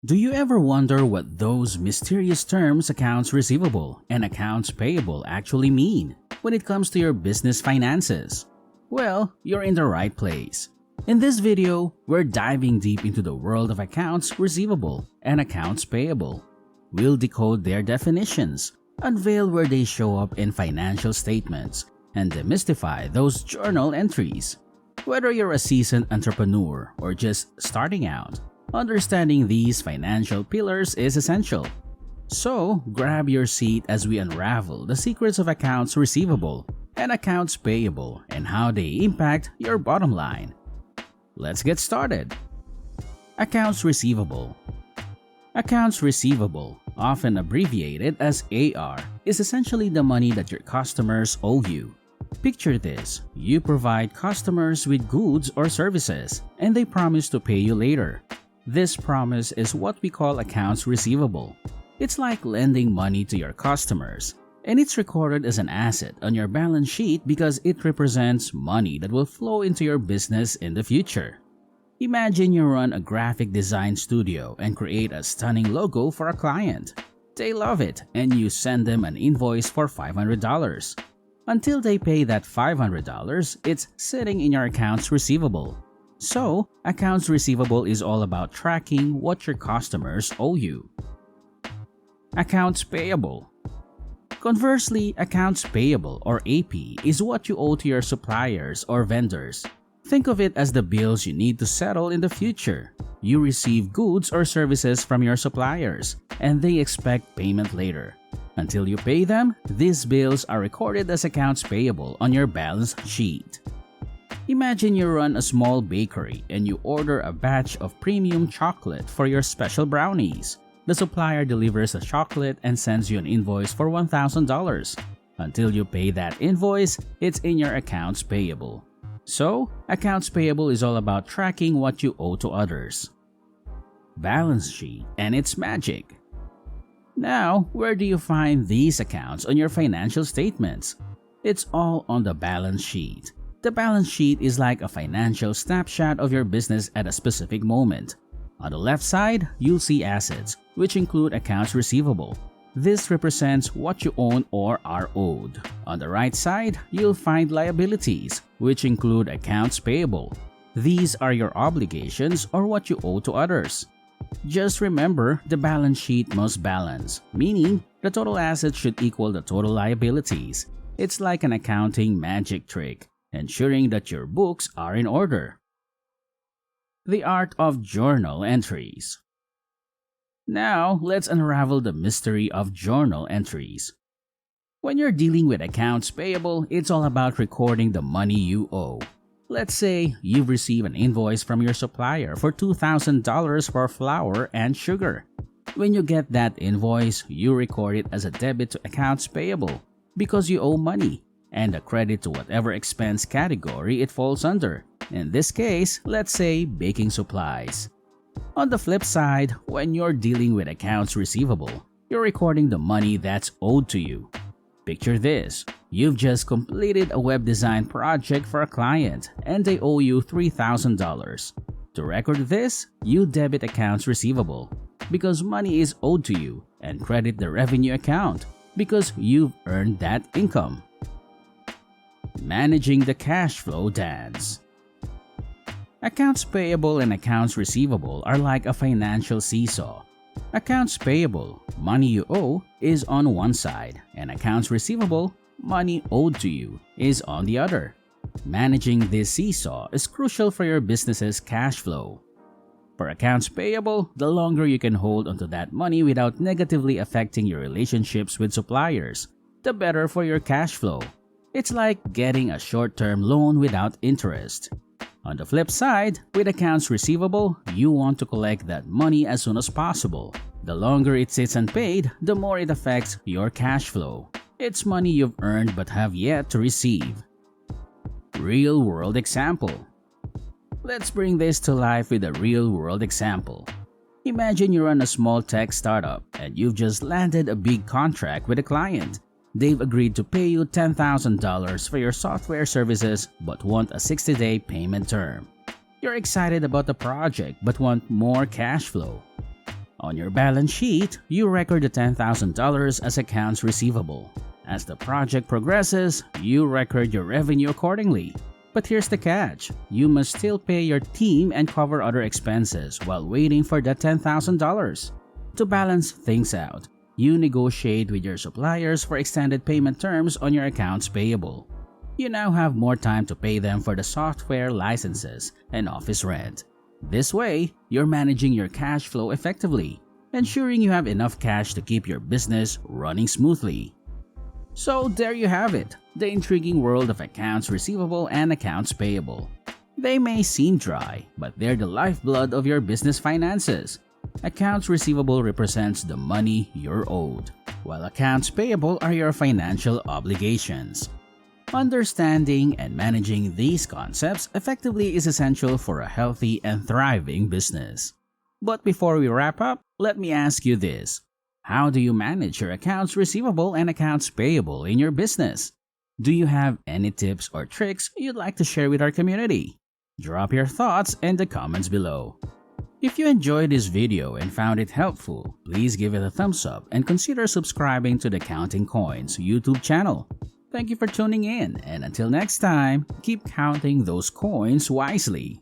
Do you ever wonder what those mysterious terms accounts receivable and accounts payable actually mean when it comes to your business finances? Well, you're in the right place. In this video, we're diving deep into the world of accounts receivable and accounts payable. We'll decode their definitions, unveil where they show up in financial statements, and demystify those journal entries. Whether you're a seasoned entrepreneur or just starting out, understanding these financial pillars is essential. So, grab your seat as we unravel the secrets of accounts receivable and accounts payable and how they impact your bottom line. Let's get started. Accounts receivable. Accounts receivable, often abbreviated as AR, is essentially the money that your customers owe you. Picture this: you provide customers with goods or services, and they promise to pay you later. This promise is what we call accounts receivable. It's like lending money to your customers, and it's recorded as an asset on your balance sheet because it represents money that will flow into your business in the future. Imagine you run a graphic design studio and create a stunning logo for a client. They love it, and you send them an invoice for $500. Until they pay that $500, it's sitting in your accounts receivable. So, accounts receivable is all about tracking what your customers owe you. Accounts payable. Conversely, accounts payable or AP is what you owe to your suppliers or vendors. Think of it as the bills you need to settle in the future. You receive goods or services from your suppliers, and they expect payment later. Until you pay them, these bills are recorded as accounts payable on your balance sheet. Imagine you run a small bakery and you order a batch of premium chocolate for your special brownies. The supplier delivers the chocolate and sends you an invoice for $1,000. Until you pay that invoice, it's in your accounts payable. So, accounts payable is all about tracking what you owe to others. Balance sheet and its magic. Now, where do you find these accounts on your financial statements? It's all on the balance sheet. The balance sheet is like a financial snapshot of your business at a specific moment. On the left side, you'll see assets, which include accounts receivable. This represents what you own or are owed. On the right side, you'll find liabilities, which include accounts payable. These are your obligations or what you owe to others. Just remember, the balance sheet must balance, meaning the total assets should equal the total liabilities. It's like an accounting magic trick, ensuring that your books are in order. The art of journal entries. Now, let's unravel the mystery of journal entries. When you're dealing with accounts payable, it's all about recording the money you owe. Let's say you've received an invoice from your supplier for $2,000 for flour and sugar. When you get that invoice, you record it as a debit to accounts payable because you owe money, and a credit to whatever expense category it falls under. In this case, let's say baking supplies. On the flip side, when you're dealing with accounts receivable, you're recording the money that's owed to you. Picture this: you've just completed a web design project for a client and they owe you $3,000. To record this, you debit accounts receivable because money is owed to you, and credit the revenue account because you've earned that income. Managing the cash flow dance. Accounts payable and accounts receivable are like a financial seesaw. Accounts payable, money you owe, is on one side, and accounts receivable, money owed to you, is on the other. Managing this seesaw is crucial for your business's cash flow. For accounts payable, the longer you can hold onto that money without negatively affecting your relationships with suppliers, the better for your cash flow. It's like getting a short-term loan without interest. On the flip side, with accounts receivable, you want to collect that money as soon as possible. The longer it sits unpaid, the more it affects your cash flow. It's money you've earned but have yet to receive. Real-world example. Let's bring this to life with a real-world example. Imagine you run a small tech startup and you've just landed a big contract with a client. They've agreed to pay you $10,000 for your software services but want a 60-day payment term. You're excited about the project but want more cash flow. On your balance sheet, you record the $10,000 as accounts receivable. As the project progresses, you record your revenue accordingly. But here's the catch, you must still pay your team and cover other expenses while waiting for that $10,000. To balance things out, you negotiate with your suppliers for extended payment terms on your accounts payable. You now have more time to pay them for the software licenses and office rent. This way, you're managing your cash flow effectively, ensuring you have enough cash to keep your business running smoothly. So there you have it, the intriguing world of accounts receivable and accounts payable. They may seem dry, but they're the lifeblood of your business finances. Accounts receivable represents the money you're owed, while accounts payable are your financial obligations. Understanding and managing these concepts effectively is essential for a healthy and thriving business. But before we wrap up, let me ask you this. How do you manage your accounts receivable and accounts payable in your business? Do you have any tips or tricks you'd like to share with our community? Drop your thoughts in the comments below. If you enjoyed this video and found it helpful, please give it a thumbs up and consider subscribing to the Kountin Koins YouTube channel. Thank you for tuning in, and until next time, keep counting those coins wisely.